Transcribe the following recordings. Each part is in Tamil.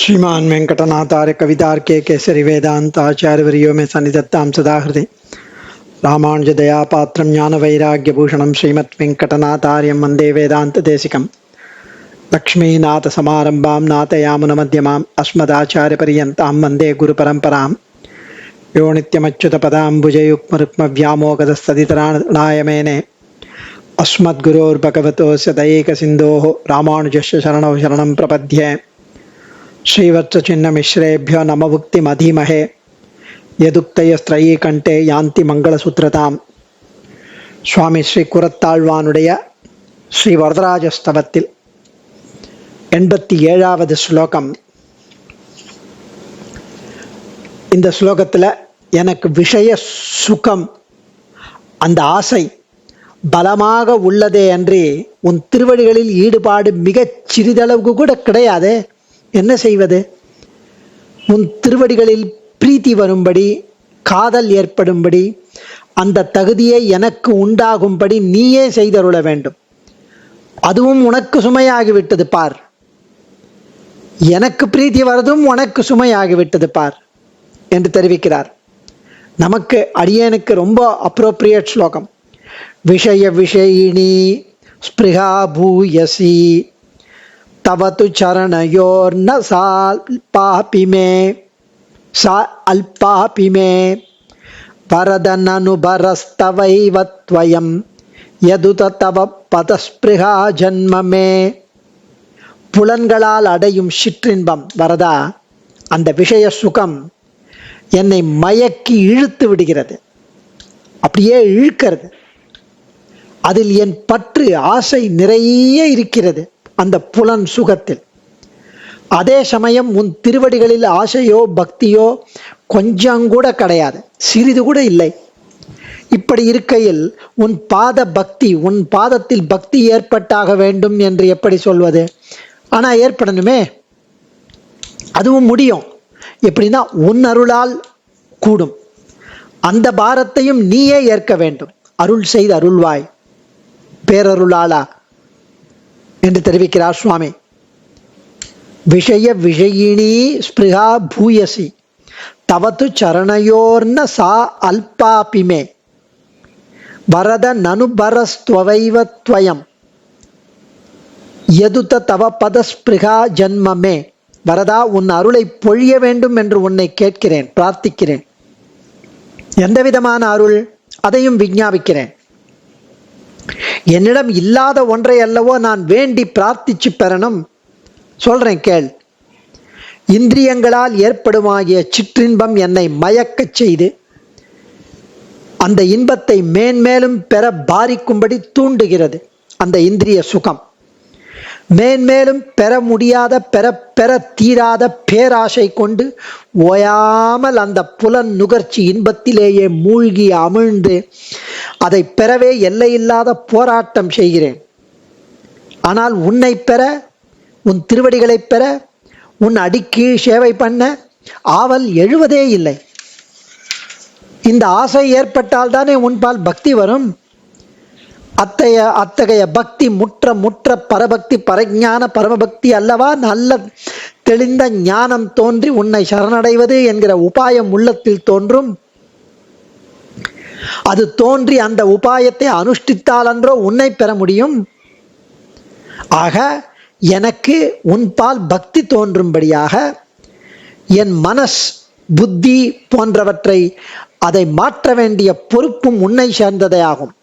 श्रीमान वेंकटनाथार्य कवितार्के केसरी वेदांताचार्यवर्यो में सन्निधत्तां सदा हृदि रामानुज दया पात्रं ज्ञान वैराग्य भूषणं श्रीमत् वेंकटनाथार्यं वंदे वेदांत देशिकं लक्ष्मीनाथ समारंभां नाथयामुन मध्यमाम् अस्मदाचार्य पर्यन्तां वंदे गुरु परंपरां यो नित्यमच्युत पदाम्बुजयुग्म रुक्म व्यामोगदस्तदितराणाय मेने अस्मद्गुरोर्भगवतोस्य दयैक सिन्धोः रामानुजस्य शरणौ शरणं प्रपद्ये श्रीवत्सचिन्नमिश्रेभ्यो नमभुक्तिमधीमहे यदुक्तयस्त्रयी कंठे यान्ति मंगलसूत्रताम्. சுவாமி ஸ்ரீ குரத்தாழ்வானுடைய ஸ்ரீ வரதராஜஸ்தவத்தில் 87வது ஸ்லோகம். இந்த ஸ்லோகத்தில் எனக்கு விஷய சுகம் அந்த ஆசை பலமாக உள்ளதே அன்றி உன் திருவடிகளில் ஈடுபாடு மிகச் சிறிதளவுக்கு கூட கிடையாது. என்ன செய்வது? உன் திருவடிகளில் பிரீத்தி வரும்படி, காதல் ஏற்படும்படி, அந்த தகுதியை எனக்கு உண்டாகும்படி நீயே செய்தருள வேண்டும். அதுவும் உனக்கு சுமையாகிவிட்டது பார். எனக்கு பிரீத்தி வரதும் உனக்கு சுமையாகிவிட்டது பார் என்று தெரிவிக்கிறார். நமக்கு அடியனுக்கு ரொம்ப அப்ரோப்ரியேட் ஸ்லோகம். விஷய விஷயினி ஸ்பிருஹா பூயசி தவது சரணயோர்ன சால்பாபிமே சா அல்பாபிமே வரதனனுபரஸ்தவைவத்வயம் யதுத தவ பதஸ்பிருஹா ஜன்மமே. புலன்களால் அடையும் சிற்றின்பம் வரதா, அந்த விஷய சுகம் என்னை மயக்கி இழுத்து விடுகிறது, அப்படியே இழுக்கிறது. அதில் என் பற்று ஆசை நிறைய இருக்கிறது அந்த புலன் சுகத்தில். அதே சமயம் உன் திருவடிகளில் ஆசையோ பக்தியோ கொஞ்சம் கூட கிடையாது, சிறிது கூட இல்லை. இப்படி இருக்கையில் உன் பாத பக்தி, உன் பாதத்தில் பக்தி ஏற்பட்டாக வேண்டும் என்று எப்படி சொல்வது? ஆனா ஏற்படணுமே. அதுவும் முடியும் எப்படின்னா உன் அருளால் கூடும். அந்த பாரத்தையும் நீயே ஏற்க வேண்டும். அருள் செய்து அருள்வாய் பேரருளாளா என்று தெரிவிக்கிறார் சுவாமி. விஷய விஷயினி ஸ்பிருஹா பூயசி தவது சரணயோர்ன சா அல்பாபிமே வரத நனுபரஸ்துவைவத்வயம் யதுத தவ பதஸ்பிருஹா ஜன்மமே. வரதா, உன் அருளை பொழிய வேண்டும் என்று உன்னை கேட்கிறேன், பிரார்த்திக்கிறேன். எந்த விதமான அருள்? அதையும் விஞ்ஞாபிக்கிறேன். என்னிடம் இல்லாத ஒன்றை அல்லவோ நான் வேண்டி பிரார்த்திச்சு பெறணும். சொல்றேன் கேள். இந்திரியங்களால் ஏற்படுமாகிய சிற்றின்பம் என்னை மயக்கச் செய்து அந்த இன்பத்தை மேன்மேலும் பெற பாரிக்கும்படி தூண்டுகிறது. அந்த இந்திரிய சுகம் மேன்மேலும் பெற முடியாத, பெற தீராத பேராசை கொண்டு ஓயாமல் அந்த புலன் நுகர்ச்சி இன்பத்திலேயே மூழ்கி அமிழ்ந்து அதை பெறவே எல்லையில்லாத போராட்டம் செய்கிறேன். ஆனால் உன்னை பெற, உன் திருவடிகளை பெற, உன் அடிக்கீழ் சேவை பண்ண ஆவல் எழுவதே இல்லை. இந்த ஆசை ஏற்பட்டால் தானே உன்பால் பக்தி வரும். அத்தகைய பக்தி முற்ற பரபக்தி, பரஞான பரமபக்தி அல்லவா? நல்ல தெளிந்த ஞானம் தோன்றி உன்னை சரணடைவது என்கிற உபாயம் உள்ளத்தில் தோன்றும். அது தோன்றி அந்த உபாயத்தை அனுஷ்டித்தால் அன்றோ உன்னை பெற முடியும். ஆக எனக்கு உன்பால் பக்தி தோன்றும்படியாக என் மனஸ் புத்தி போன்றவற்றை அதை மாற்ற வேண்டிய பொறுப்பும் உன்னை சேர்ந்ததே ஆகும்.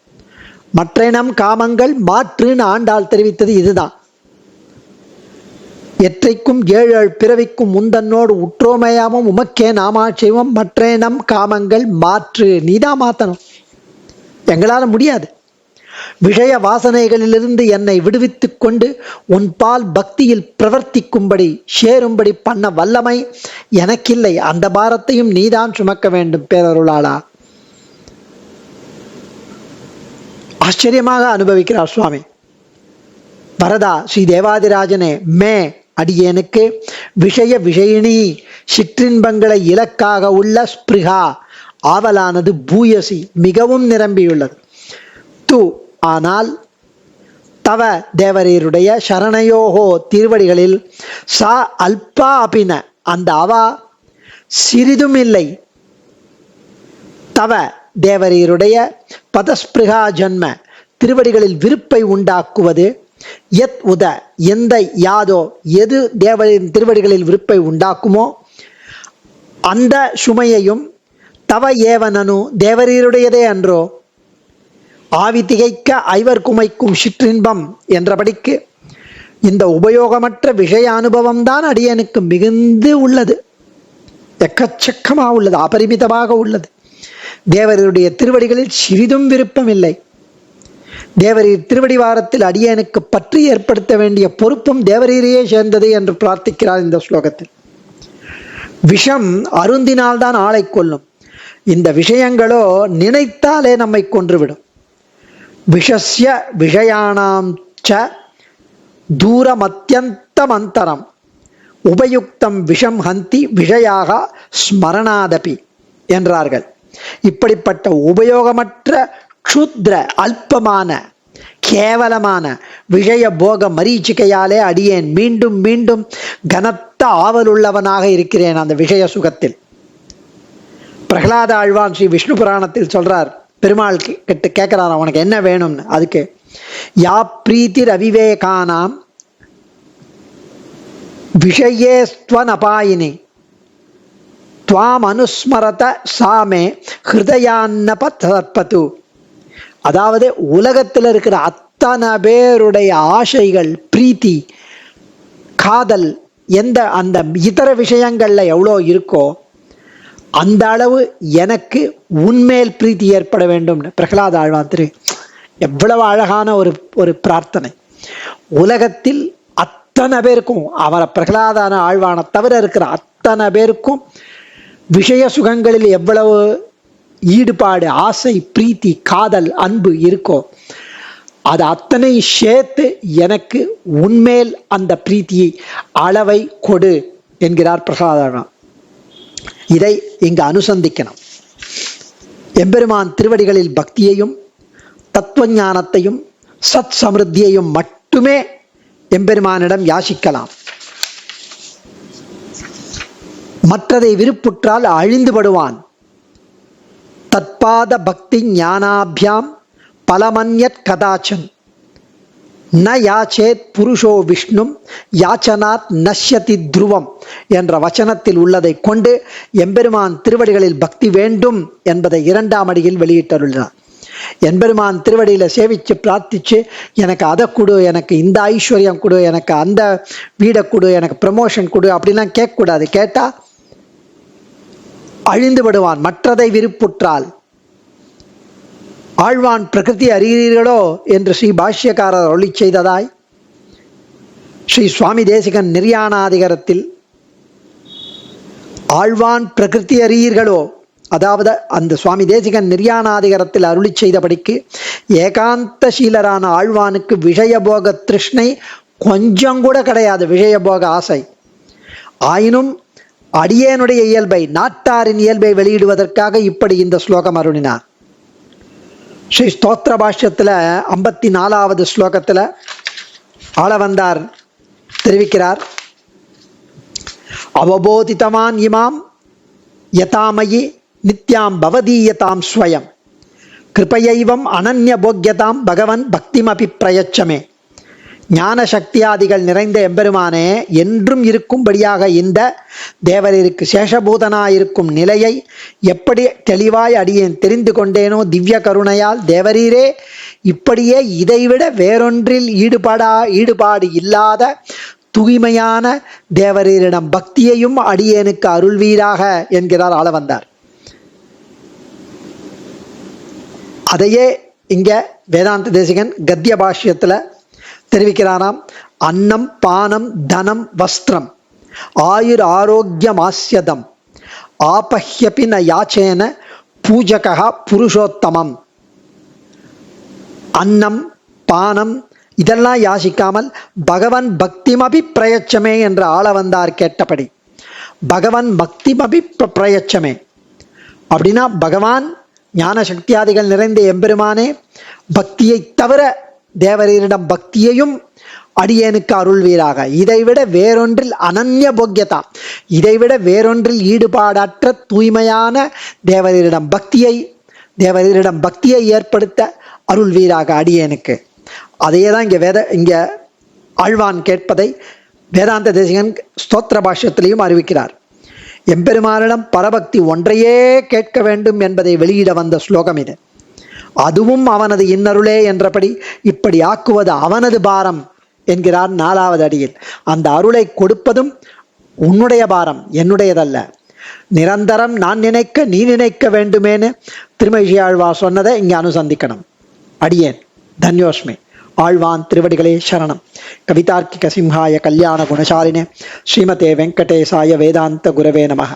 மற்றேனம் காமங்கள் மாற்றுன்னு ஆண்டாள் தெரிவித்தது இதுதான். எற்றைக்கும் 7 பிறவிக்கும் முந்தன்னோடு உற்றோமையாமும் உமக்கே நாமாட்சியமும் மற்றேனம் காமங்கள் மாற்று. நீதான் மாத்தணும், எங்களால் முடியாது. விஷய வாசனைகளிலிருந்து என்னை விடுவித்துக் கொண்டு உன் பால் பக்தியில் பிரவர்த்திக்கும்படி சேரும்படி பண்ண வல்லமை எனக்கில்லை. அந்த பாரத்தையும் நீதான் சுமக்க வேண்டும் பேரருளாளா. ஆச்சரியமாக அனுபவிக்கிறார் சுவாமி. வரதா, ஸ்ரீ தேவாதிராஜனே, மே அடியேனுக்கு விஷய விஷயினி சிற்றின்பங்களை இலக்காக உள்ள ஸ்பிருஹா ஆவலானது பூயசி மிகவும் நிரம்பியுள்ளது. து ஆனால் தவ தேவரீருடைய சரணையோகோ திருவடிகளில் சா அல்பா அபின அந்த அவா சிறிதும் இல்லை. தவ தேவரீருடைய பதஸ்பிருகா ஜன்ம திருவடிகளில் விருப்பை உண்டாக்குவது யத் உத எந்த யாதோ எது தேவரின் திருவடிகளில் விருப்பை உண்டாக்குமோ அந்த சுமையையும் தவ ஏவனனு தேவரீருடையதே அன்றோ. ஆவி திகைக்க ஐவர் குமைக்கும் சிற்றின்பம் என்றபடிக்கு இந்த உபயோகமற்ற விஷய அனுபவம்தான் அடியனுக்கு மிகுந்து உள்ளது, எக்கச்சக்கமாக உள்ளது, அபரிமிதமாக உள்ளது. தேவரீருடைய திருவடிகளில் சிறிதும் விருப்பம் இல்லை. தேவரீர் திருவடி வாரத்தில் அடியனுக்கு பற்றி ஏற்படுத்த வேண்டிய பொறுப்பும் தேவரீரையே சேர்ந்தது என்று பிரார்த்திக்கிறார் இந்த ஸ்லோகத்தில். விஷம் அருந்தினால்தான் ஆளை கொல்லும், இந்த விஷயங்களோ நினைத்தாலே நம்மை கொன்றுவிடும். விஷஸ்ய விஷயானாம் ச தூரமத்யந்தமந்தரம் உபயுக்தம் விஷம் ஹந்தி விஷயாக ஸ்மரணாதபி என்றார்கள். இப்படிப்பட்ட உபயோகமற்ற க்ஷுத்ர அல்பமான கேவலமான விஷய போக மரீச்சிகையாலே அடியேன் மீண்டும் மீண்டும் கனத்த ஆவலுள்ளவனாக இருக்கிறேன் அந்த விஷய சுகத்தில். பிரகலாத ஆழ்வான் ஸ்ரீ விஷ்ணு புராணத்தில் சொல்றார், பெருமாள் கிட்ட கேட்கிறார் அவனுக்கு என்ன வேணும்னு. அதுக்கு யா பிரீத்திர் அவிவேகானாம் விஷயேஸ்த்வனபாயினி துவாம் அனுஸ்மரத சாமே ஹிருதயான்னபது. அதாவது உலகத்தில் இருக்கிற அத்தனை பேருடைய ஆசைகள், பிரீத்தி, காதல் எந்த அந்த இதர விஷயங்கள்ல எவ்வளோ இருக்கோ அந்த அளவு எனக்கு உன்மேல் பிரீத்தி ஏற்பட வேண்டும். பிரகலாத ஆழ்வான் திரு எவ்வளவு அழகான ஒரு பிரார்த்தனை. உலகத்தில் அத்தனை பேருக்கும், அவரை பிரகலாதான ஆழ்வானை தவிர இருக்கிற அத்தனை பேருக்கும் விஷய சுகங்களில் எவ்வளவு ஈடுபாடு, ஆசை, பிரீத்தி, காதல், அன்பு இருக்கோ அது அத்தனை சேர்த்து எனக்கு உன்மேல் அந்த பிரீத்தியை அளவை கொடு என்கிறார் பிரகலாதன். இதை இங்கு அனுசந்திக்கணும். எம்பெருமான் திருவடிகளில் பக்தியையும் தத்துவ ஞானத்தையும் சத் சமிருத்தியையும் மட்டுமே எம்பெருமானிடம் யாசிக்கலாம். மற்றதை விருப்புற்றால் அழிந்துபடுவான். தற்பாத பக்தி ஞானாபியாம் பலமன்யத் கதாச்சன் ந யாச்சேத் புருஷோ விஷ்ணும் யாச்சனாத் நஷ்யதி துருவம் என்ற வச்சனத்தில் உள்ளதை கொண்டு எம்பெருமான் திருவடிகளில் பக்தி வேண்டும் என்பதை 2ஆம் அடியில் வெளியிட்டுள்ளார். எம்பெருமான் திருவடியில சேவிச்சு பிரார்த்திச்சு எனக்கு அதை கொடு, எனக்கு இந்த ஐஸ்வர்யம் கொடு, எனக்கு அந்த வீடை கொடு, எனக்கு ப்ரமோஷன் கொடு அப்படிலாம் கேட்கக்கூடாது. கேட்டா அழிந்து விடுவான். மற்றதை விருப்புற்றால். ஆழ்வான் பிரகிருதி அறிகிறீர்களோ என்று ஸ்ரீ பாஷ்யக்காரர் அருளி செய்ததாய் ஸ்ரீ சுவாமி தேசிகன் நிர்யாணாதிகரத்தில் ஆழ்வான் பிரகிருதி அறியீர்களோ, அதாவது அந்த சுவாமி தேசிகன் நிர்யாணாதிகரத்தில் அருளி செய்தபடிக்கு ஏகாந்த சீலரான ஆழ்வானுக்கு விஷயபோக திருஷ்ணை கொஞ்சம் கூட கிடையாது, விஷயபோக ஆசை. ஆயினும் அடியேனுடைய இயல்பை, நாட்டாரின் இயல்பை வெளியிடுவதற்காக இப்படி இந்த ஸ்லோகம் அருளினார். ஸ்ரீ ஸ்தோத்திர பாஷ்யத்தில் 54வது ஸ்லோகத்தில் ஆளவந்தார் தெரிவிக்கிறார், அவபோதித்தவான் இமாம் யதாமயி நித்யாம் பவதீயதாம் ஸ்வயம் கிருபையைவம் அனன்ய போக்யதாம் பகவன் பக்திமபி பிரயச்சமே. ஞான சக்தியாதிகள் நிறைந்த எம்பெருமானே, என்றும் இருக்கும்படியாக இந்த தேவரீருக்கு சேஷபூதனாயிருக்கும் நிலையை எப்படி தெளிவாய் அடியேன் தெரிந்து கொண்டேனோ திவ்ய கருணையால் தேவரீரே இப்படியே இதைவிட வேறொன்றில் ஈடுபாடு இல்லாத தூய்மையான தேவரீரிடம் பக்தியையும் அடியேனுக்கு அருள்வீராக என்கிறார் ஆளவந்தார். அதையே இங்க வேதாந்த தேசிகன் கத்திய பாஷ்யத்துல தெரிவிக்கிறாராம். அன்னம் பானம் தனம் வஸ்திரம் ஆயுர் ஆரோக்கியம் ஆஸ்யதம் ஆபஹ்யபின யாச்சேன பூஜகா புருஷோத்தமம். அன்னம் பானம் இதெல்லாம் யாசிக்காமல் பகவன் பக்திமபி பிரயச்சமே என்று ஆளவந்தார் கேட்டபடி பகவன் பக்திமபி பிரயச்சமே அப்படின்னா பகவான் ஞான சக்தியாதிகள் நிறைந்த எம்பெருமானே பக்தியை தவிர தேவரீரிடம் பக்தியையும் அடியேனுக்கு அருள்வீராக. இதைவிட வேறொன்றில் அனன்ய போக்கியதா, இதைவிட வேறொன்றில் ஈடுபாடற்ற தூய்மையான தேவரீரிடம் பக்தியை ஏற்படுத்த அருள்வீராக அடியேனுக்கு. அதையே தான் இங்க ஆழ்வான் கேட்பதை வேதாந்த தேசிகன் ஸ்தோத்திர பாஷ்யத்திலையும் அறிவிக்கிறார். எம்பெருமானிடம் பரபக்தி ஒன்றையே கேட்க வேண்டும் என்பதை வெளியிட வந்த ஸ்லோகம் இது. அதுவும் அவனது இன்னருளே என்றபடி இப்படி ஆக்குவது அவனது பாரம் என்கிறார் 4வது அடியில். அந்த அருளை கொடுப்பதும் உன்னுடைய பாரம், என்னுடையதல்ல. நிரந்தரம் நான் நினைக்க நீ நினைக்க வேண்டுமேனு திருமழிசை ஆழ்வார் சொன்னதை இங்கே அனுசந்திக்கணும். அடியேன் தன்யோஸ்மி. ஆழ்வான் திருவடிகளே சரணம். கவிதார்க்கிக சிம்ஹாய கல்யாண குணசாலினே ஸ்ரீமதே வெங்கடேசாய வேதாந்த குரவே நமः.